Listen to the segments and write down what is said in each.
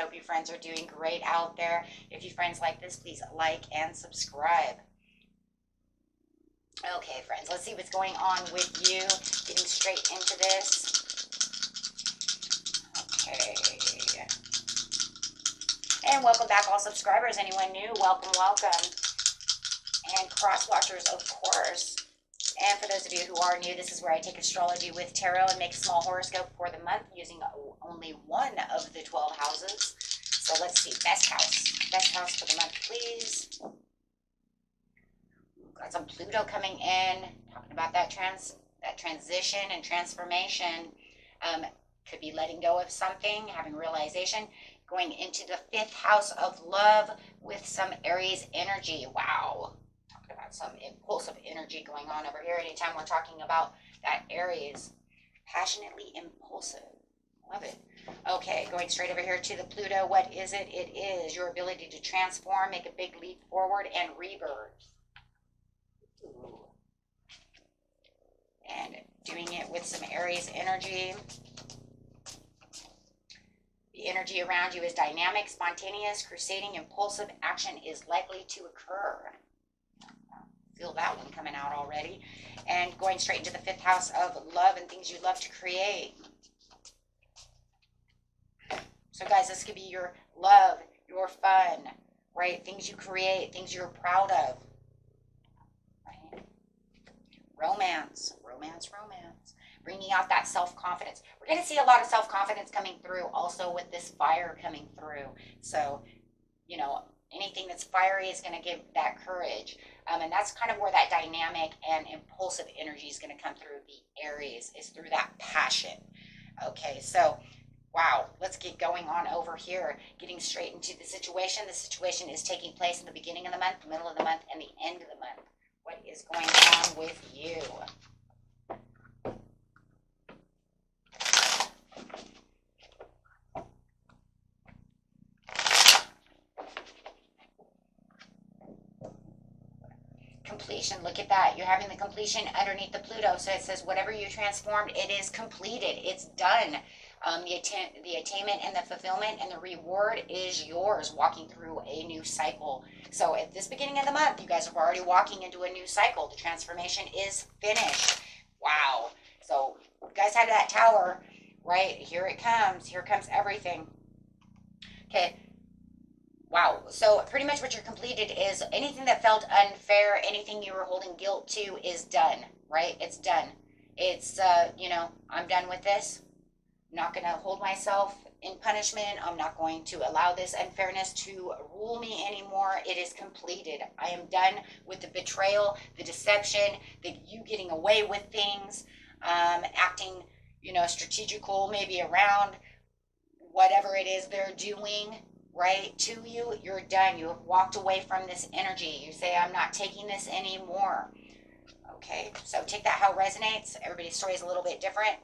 Hope you friends are doing great out there. If you friends like this, please like and subscribe. Okay, friends, let's see what's going on with you. Getting straight into this. Okay. And welcome back, all subscribers. Anyone new, welcome, welcome. And cross watchers, of course. And for those of you who are new, this is where I take astrology with tarot and make a small horoscope for the month using only one of the 12 houses. So let's see, best house for the month, please. Got some Pluto coming in, talking about that transition and transformation. Could be letting go of something, having realization, going into the 5th house of love with some Aries energy. Wow. Talking about some impulsive energy going on over here. Anytime we're talking about that Aries, passionately impulsive. Love it. Okay, going straight over here to the Pluto. What is it? It is your ability to transform, make a big leap forward, and rebirth. Ooh. And doing it with some Aries energy. The energy around you is dynamic, spontaneous, crusading, impulsive. Action is likely to occur. Feel that one coming out already. And going straight into the 5th house of love and things you love to create. So guys, this could be your love, your fun, right? Things you create, things you're proud of. Right? Romance. Bringing out that self-confidence. We're going to see a lot of self-confidence coming through also with this fire coming through. So, you know, anything that's fiery is going to give that courage. And that's kind of where that dynamic and impulsive energy is going to come through the Aries, is through that passion. Okay, so, wow, let's get going on over here. Getting straight into the situation. The situation is taking place in the beginning of the month, the middle of the month, and the end of the month. What is going on with you? Completion. Look at that. You're having the completion underneath the Pluto. So it says whatever you transformed, it is completed. It's done. The attainment and the fulfillment and the reward is yours, walking through a new cycle. So at this beginning of the month, you guys are already walking into a new cycle. The transformation is finished. Wow. So you guys had that tower, right? Here it comes. Here comes everything. Okay. Wow. So pretty much what you're completed is anything that felt unfair, anything you were holding guilt to is done, right? It's done. It's, you know, I'm done with this. I'm not going to hold myself in punishment. I'm not going to allow this unfairness to rule me anymore. It is completed. I am done with the betrayal, the deception, you getting away with things, acting, you know, strategical, maybe around whatever it is they're doing, right, to you. You're done. You have walked away from this energy. You say, I'm not taking this anymore. Okay, so take that how it resonates. Everybody's story is a little bit different.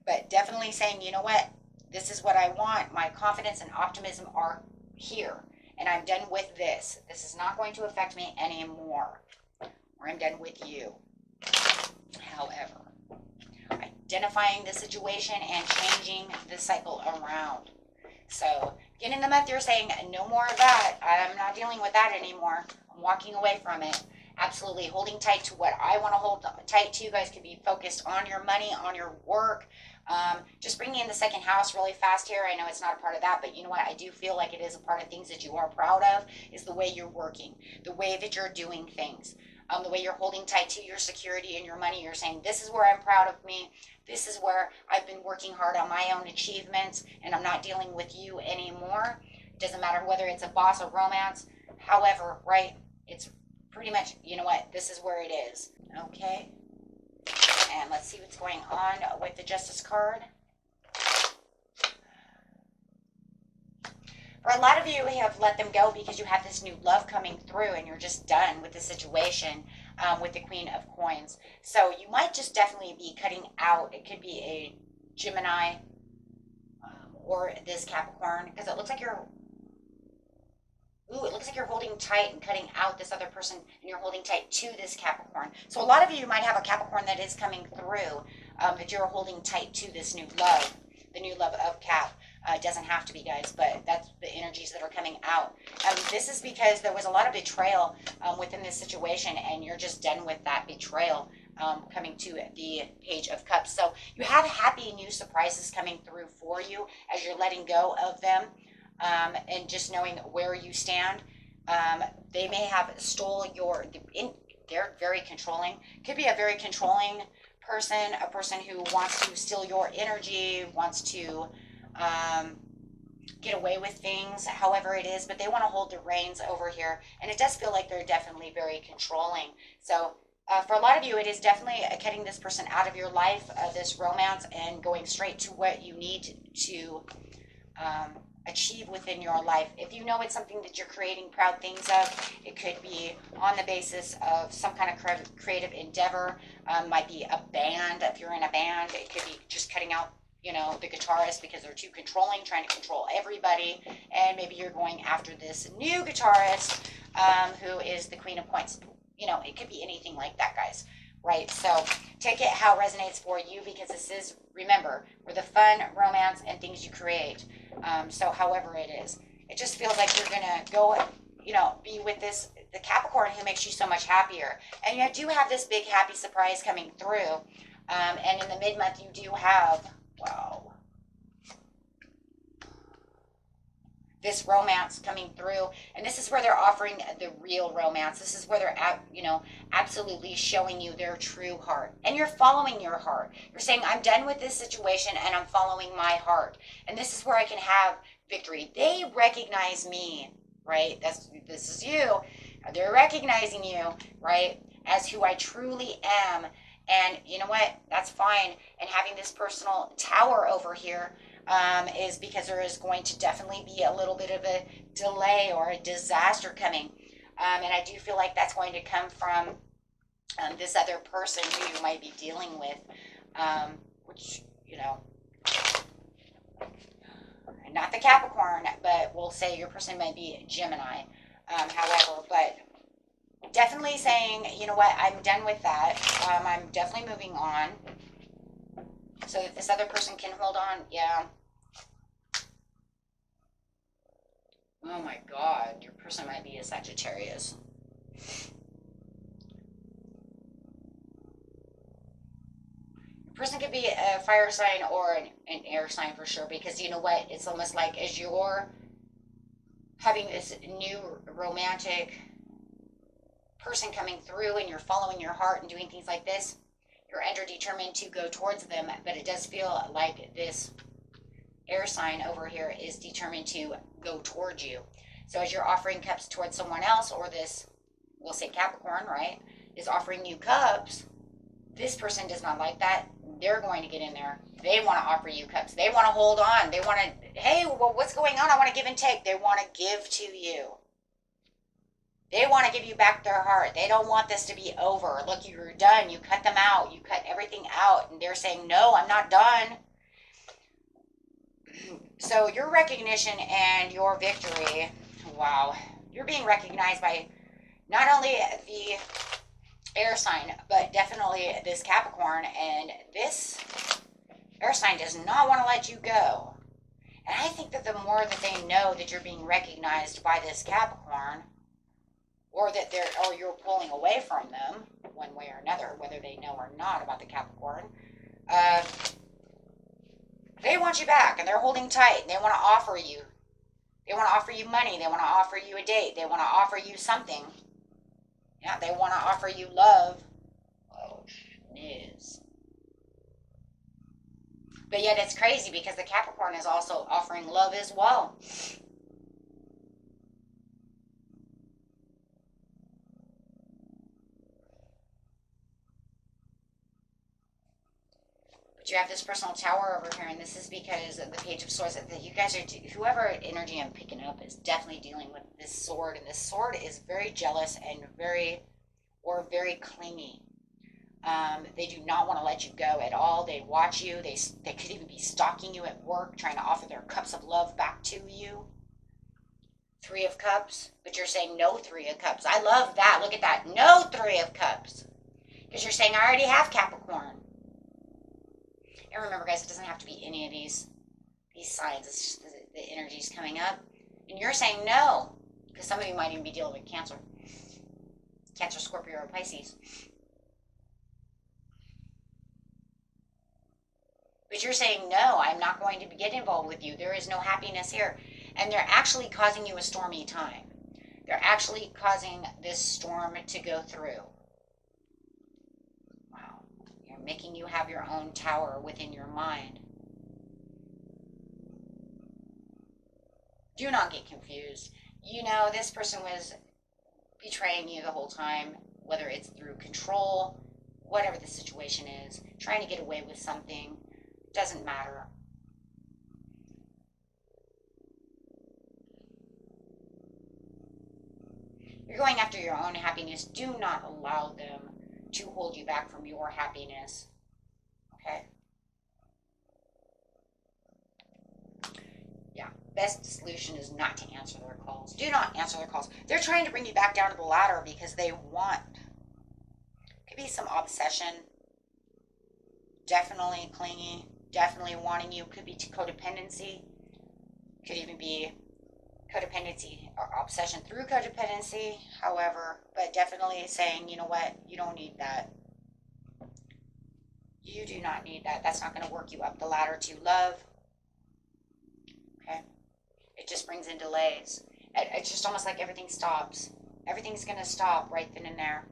But definitely saying, you know what, this is what I want. My confidence and optimism are here. And I'm done with this. This is not going to affect me anymore. Or I'm done with you. However, identifying the situation and changing the cycle around. So, beginning of the month, you're saying, no more of that. I'm not dealing with that anymore. I'm walking away from it. Absolutely holding tight to what I want to hold tight to. You guys could be focused on your money, on your work. Just bringing in the 2nd house really fast here. I know it's not a part of that, but you know what? I do feel like it is a part of things that you are proud of, is the way you're working, the way that you're doing things, the way you're holding tight to your security and your money. You're saying, this is where I'm proud of me. This is where I've been working hard on my own achievements, and I'm not dealing with you anymore. It doesn't matter whether it's a boss or romance. However, right? It's pretty much, you know what? This is where it is. Okay. And let's see what's going on with the Justice card. For a lot of you have let them go because you have this new love coming through and you're just done with the situation with the Queen of Coins. So you might just definitely be cutting out. It could be a Gemini or this Capricorn, because it looks like you're holding tight and cutting out this other person, and you're holding tight to this Capricorn. So a lot of you might have a Capricorn that is coming through, that you're holding tight to this new love, the new love of Cap. It doesn't have to be, guys, but that's the energies that are coming out. This is because there was a lot of betrayal within this situation, and you're just done with that betrayal. Coming to the Page of Cups. So you have happy new surprises coming through for you as you're letting go of them, and just knowing where you stand. They may have stole they're very controlling. Could be a very controlling person, a person who wants to steal your energy, wants to get away with things, however it is, but they want to hold the reins over here. And it does feel like they're definitely very controlling. So for a lot of you, it is definitely cutting this person out of your life, this romance, and going straight to what you need to achieve within your life. If you know it's something that you're creating proud things of, it could be on the basis of some kind of creative endeavor. Might be a band. If you're in a band, it could be just cutting out, you know, the guitarist because they're too controlling, trying to control everybody. And maybe you're going after this new guitarist who is the Queen of Coins. You know, it could be anything like that, guys, right? So take it how it resonates for you, because this is, remember, we're the fun, romance, and things you create. So however it is, it just feels like you're going to go, you know, be with the Capricorn who makes you so much happier. And you do have this big happy surprise coming through. And in the mid-month, you do have, wow, this romance coming through, and this is where they're offering the real romance. This is where they're you know, absolutely showing you their true heart, and you're following your heart. You're saying, I'm done with this situation and I'm following my heart, and this is where I can have victory. They recognize me, right? This is you. They're recognizing you, right, as who I truly am. And you know what? That's fine. And having this personal tower over here is because there is going to definitely be a little bit of a delay or a disaster coming. And I do feel like that's going to come from this other person who you might be dealing with, which, you know, not the Capricorn, but we'll say your person might be Gemini, however, but definitely saying, you know what, I'm done with that. I'm definitely moving on. So that this other person can hold on. Yeah. Oh my God, your person might be a Sagittarius. Your person could be a fire sign or an air sign for sure, because you know what? It's almost like as you're having this new romantic person coming through and you're following your heart and doing things like this, you're determined to go towards them, but it does feel like this air sign over here is determined to go towards you. So as you're offering cups towards someone else, or this, we'll say Capricorn, right, is offering you cups, this person does not like that. They're going to get in there. They want to offer you cups. They want to hold on. They want to, hey, well, what's going on? I want to give and take. They want to give to you. They want to give you back their heart. They don't want this to be over. Look, you're done. You cut them out. You cut everything out. And they're saying, no, I'm not done. So your recognition and your victory, wow, you're being recognized by not only the air sign, but definitely this Capricorn. And this air sign does not want to let you go. And I think that the more that they know that you're being recognized by this Capricorn, or that you're pulling away from them one way or another, whether they know or not about the Capricorn, they want you back, and they're holding tight, and they want to offer you. They want to offer you money. They want to offer you a date. They want to offer you something. Yeah, they want to offer you love. Oh, schniz. But yet it's crazy because the Capricorn is also offering love as well. But you have this personal tower over here, and this is because of the Page of Swords. That you guys are, whoever energy I'm picking up is definitely dealing with this sword, and this sword is very jealous and very clingy. They do not want to let you go at all. They watch you. They could even be stalking you at work, trying to offer their cups of love back to you. Three of Cups, but you're saying no Three of Cups. I love that. Look at that. No Three of Cups. Because you're saying I already have Capricorn. And remember, guys, it doesn't have to be any of these these signs. It's just the energy's coming up. And you're saying no. Because some of you might even be dealing with Cancer. Cancer, Scorpio, or Pisces. But you're saying, no, I'm not going to get involved with you. There is no happiness here. And they're actually causing you a stormy time. They're actually causing this storm to go through. Wow. You're making you have your own tower within your mind. Do not get confused. You know, this person was betraying you the whole time, whether it's through control, whatever the situation is, trying to get away with something, doesn't matter. You're going after your own happiness. Do not allow them to hold you back from your happiness. Okay? Yeah. Best solution is not to answer their calls. Do not answer their calls. They're trying to bring you back down to the ladder because they want. Could be some obsession. Definitely clingy. Definitely wanting you. Could be codependency. Could even be codependency or obsession through codependency, however, but definitely saying, you know what, you don't need that. You do not need that. That's not going to work you up the ladder to love. Okay? It just brings in delays. It's just almost like everything stops. Everything's going to stop right then and there.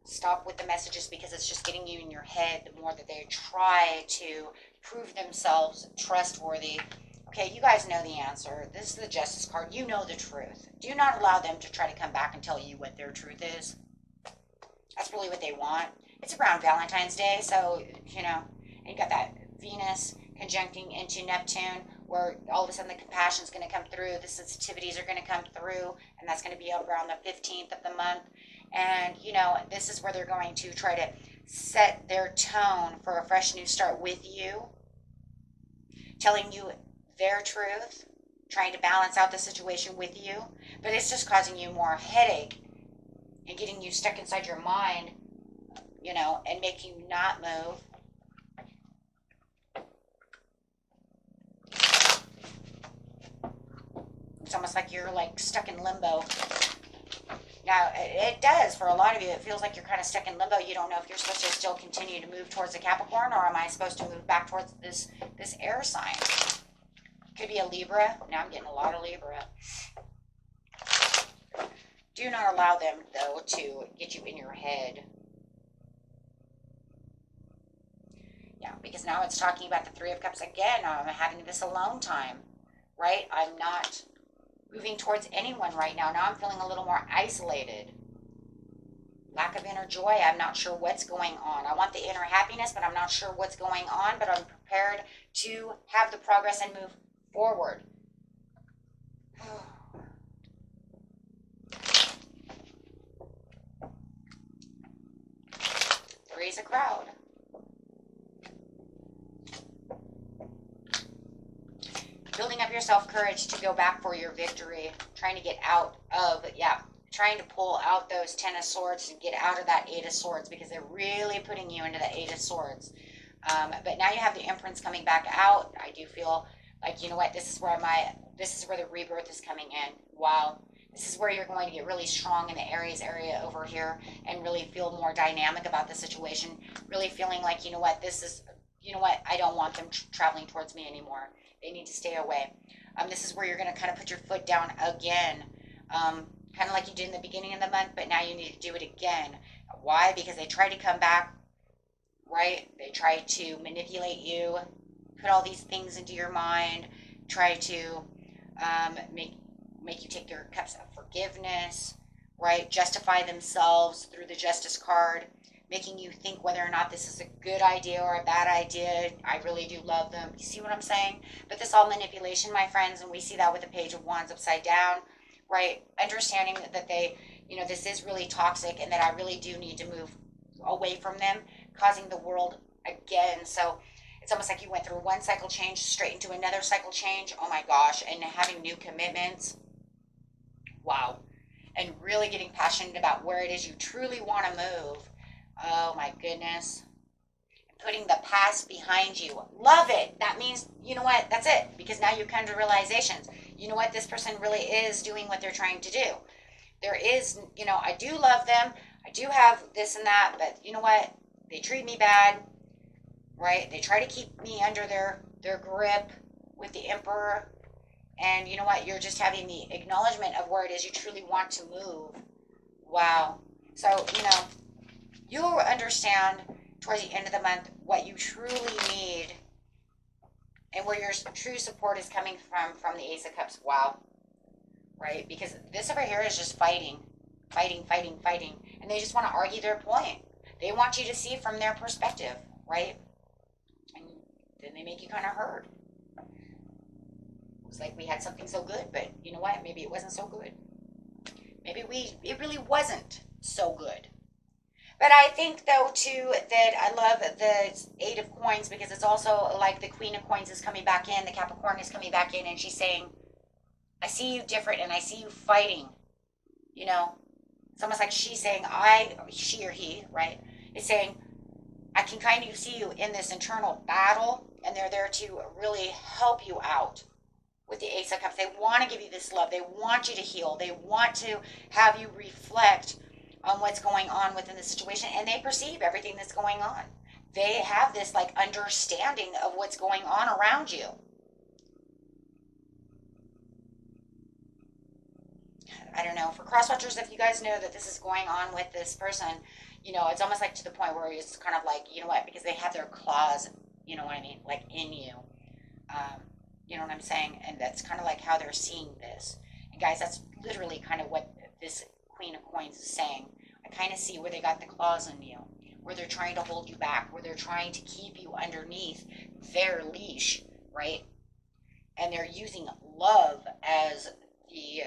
Stop with the messages because it's just getting you in your head the more that they try to prove themselves trustworthy. Okay, you guys know the answer. This is the Justice card. You know the truth. Do not allow them to try to come back and tell you what their truth is. That's really what they want. It's around Valentine's Day, so, you know, and you got that Venus conjuncting into Neptune, where all of a sudden the compassion is going to come through, the sensitivities are going to come through, and that's going to be around the 15th of the month. And, you know, this is where they're going to try to set their tone for a fresh new start with you, telling you their truth, trying to balance out the situation with you, but it's just causing you more headache and getting you stuck inside your mind, you know, and making you not move. It's almost like you're like stuck in limbo. Now, it does for a lot of you. It feels like you're kind of stuck in limbo. You don't know if you're supposed to still continue to move towards the Capricorn, or am I supposed to move back towards this air sign? Could be a Libra. Now I'm getting a lot of Libra. Do not allow them, though, to get you in your head. Yeah, because now it's talking about the Three of Cups again. I'm having this alone time, right? I'm not moving towards anyone right now. Now I'm feeling a little more isolated. Lack of inner joy. I'm not sure what's going on. I want the inner happiness, but I'm not sure what's going on. But I'm prepared to have the progress and move forward. Raise a crowd. Building up your self-courage to go back for your victory. Trying to get out of, trying to pull out those Ten of Swords and get out of that Eight of Swords, because they're really putting you into the Eight of Swords. But now you have the Empress coming back out. I do feel like, you know what, this is where the rebirth is coming in. Wow. This is where you're going to get really strong in the Aries area over here and really feel more dynamic about the situation. Really feeling like, you know what, I don't want them traveling towards me anymore. They need to stay away. This is where you're going to kind of put your foot down again. Kind of like you did in the beginning of the month, but now you need to do it again. Why? Because they try to come back, right? They try to manipulate you, put all these things into your mind, try to make you take their cups of forgiveness, right? Justify themselves through the Justice card, making you think whether or not this is a good idea or a bad idea. I really do love them. You see what I'm saying? But this all manipulation, my friends, and we see that with the Page of Wands upside down, right? Understanding that they, you know, this is really toxic and that I really do need to move away from them, causing the world again. So it's almost like you went through one cycle change straight into another cycle change. Oh my gosh. And having new commitments. Wow. And really getting passionate about where it is you truly want to move. Oh my goodness. putting the past behind you. Love it. That means, you know what, that's it. Because now you come to realizations. You know what, this person really is doing what they're trying to do. There is, you know, I do love them. I do have this and that, but you know what? They treat me bad, right? They try to keep me under their grip with the Emperor. And you know what? You're just having the acknowledgement of where it is you truly want to move. Wow. So, you know, you'll understand towards the end of the month what you truly need and where your true support is coming from the Ace of Cups. Wow. Right? Because this over here is just fighting. And they just want to argue their point. They want you to see from their perspective, right? And then they make you kind of hurt. It's like we had something so good, but you know what? Maybe it wasn't so good. Maybe it really wasn't so good. But I think, though, too, that I love the Eight of Coins because it's also like the Queen of Coins is coming back in, the Capricorn is coming back in, and she's saying, I see you different, and I see you fighting. You know, it's almost like she's saying, she or he, right, is saying, I can kind of see you in this internal battle, and they're there to really help you out. With the Ace of Cups, they want to give you this love. They want you to heal. They want to have you reflect on what's going on within the situation, and they perceive everything that's going on. They have this like understanding of what's going on around you. I don't know. For cross-watchers, if you guys know that this is going on with this person, you know, it's almost like to the point where it's kind of like, you know what, because they have their claws, you know what I mean, like in you. You know what I'm saying? And that's kind of like how they're seeing this. And guys, that's literally kind of what this Queen of Coins is saying. I kind of see where they got the claws in you, where they're trying to hold you back, where they're trying to keep you underneath their leash, right? And they're using love as the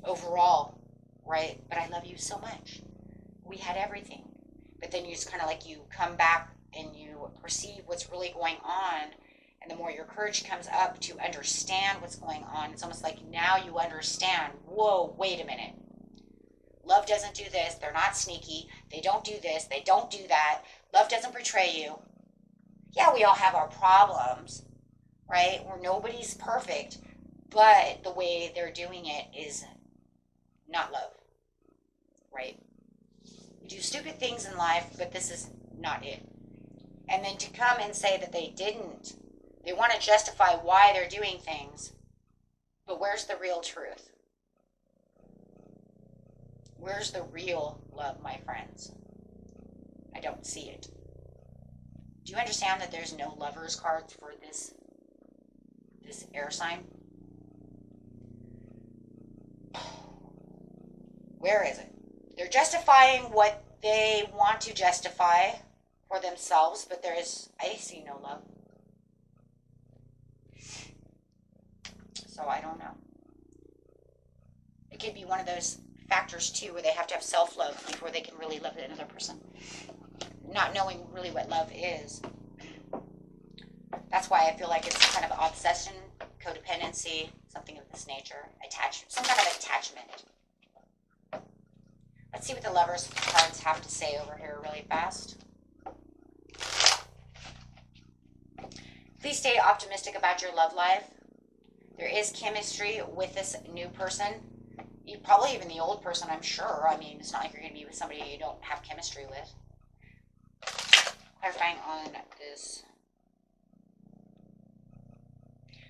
overall, right? But I love you so much. We had everything. But then you just kind of like you come back and you perceive what's really going on. And the more your courage comes up to understand what's going on, it's almost like now you understand, whoa, wait a minute. Love doesn't do this. They're not sneaky. They don't do this. They don't do that. Love doesn't betray you. Yeah, we all have our problems, right? Where nobody's perfect, but the way they're doing it is not love, right? We do stupid things in life, but this is not it. And then to come and say that they didn't, they want to justify why they're doing things, but where's the real truth? Where's the real love, my friends? I don't see it. Do you understand that there's no lovers cards for this air sign? Where is it? They're justifying what they want to justify for themselves, but I see no love. So I don't know. It could be one of those factors too where they have to have self-love before they can really love another person. Not knowing really what love is. That's why I feel like it's kind of obsession, codependency, something of this nature. Some kind of attachment. Let's see what the Lovers cards have to say over here really fast. Please stay optimistic about your love life. There is chemistry with this new person. Probably even the old person, I'm sure. I mean, it's not like you're going to be with somebody you don't have chemistry with. Clarifying on this.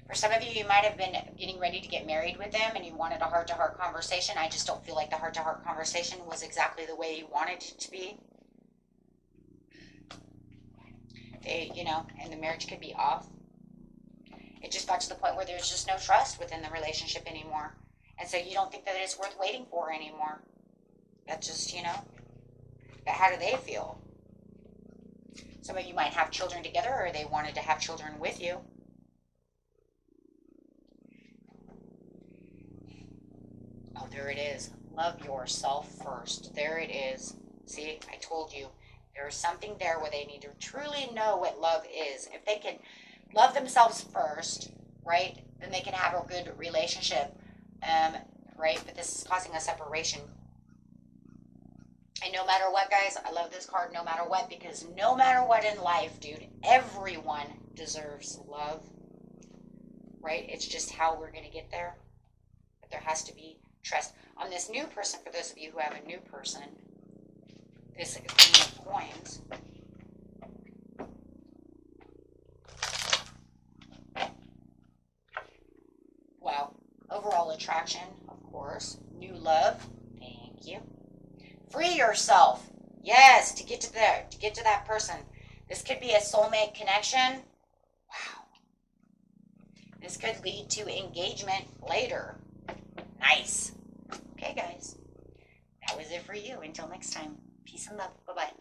For some of you, you might have been getting ready to get married with them and you wanted a heart-to-heart conversation. I just don't feel like the heart-to-heart conversation was exactly the way you wanted it to be. And the marriage could be off. It just got to the point where there's just no trust within the relationship anymore. And so you don't think that it's worth waiting for anymore. That's just, But how do they feel? Some of you might have children together or they wanted to have children with you. Oh, there it is. Love yourself first. There it is. See, I told you. There's something there where they need to truly know what love is. If they can love themselves first, right, then they can have a good relationship, right? But this is causing a separation. And no matter what, guys, I love this card no matter what, because no matter what in life, dude, everyone deserves love, right? It's just how we're going to get there. But there has to be trust. On this new person, for those of you who have a new person, this Queen of Coins. Wow. Overall attraction, of course. New love. Thank you. Free yourself. Yes, to get to that person. This could be a soulmate connection. Wow. This could lead to engagement later. Nice. Okay, guys. That was it for you. Until next time. Peace and love. Bye-bye.